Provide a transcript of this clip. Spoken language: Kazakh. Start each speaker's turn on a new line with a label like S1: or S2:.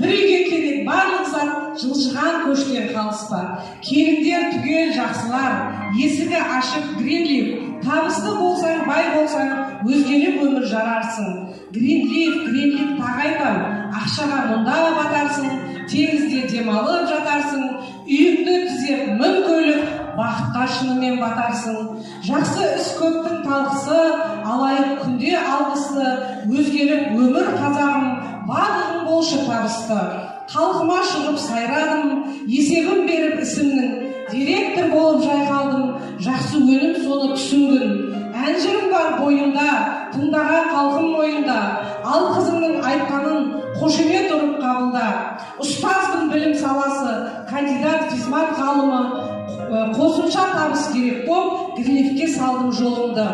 S1: Bir үйге керек барлық зат жылжыған көштен қалыспа. Келіндер түгел жақсылар, есігі ашық Гринлиф. Табысты болсаң, бай болсаң, өзгелік өмір жарарсың. Гринлиф тағайпан, ақшаға мұнда батарсың, теңізде демалып жатарсың, үйіңді түзеп мың көлік, бақытқа шынымен батарсың. Жақсы іс көптің талқысы, алайық күнде алғысы, өзгелік өмір қазағым, барлығың болшы табысты. Халқыма шығып сайрадым, есебім беріп ісімнің, директор болып жайқалдым, жақсы өнім соны түсінгін. Әнжірім бар бойымда, тыңдаған халқым мойында, ал қызыңның айтқанын қошемет ұрып қабылда. Ұстазбын білім саласы, кандидат физмат ғалымы, қосымша табыс керек боп, Гринлифке салдым жолымды.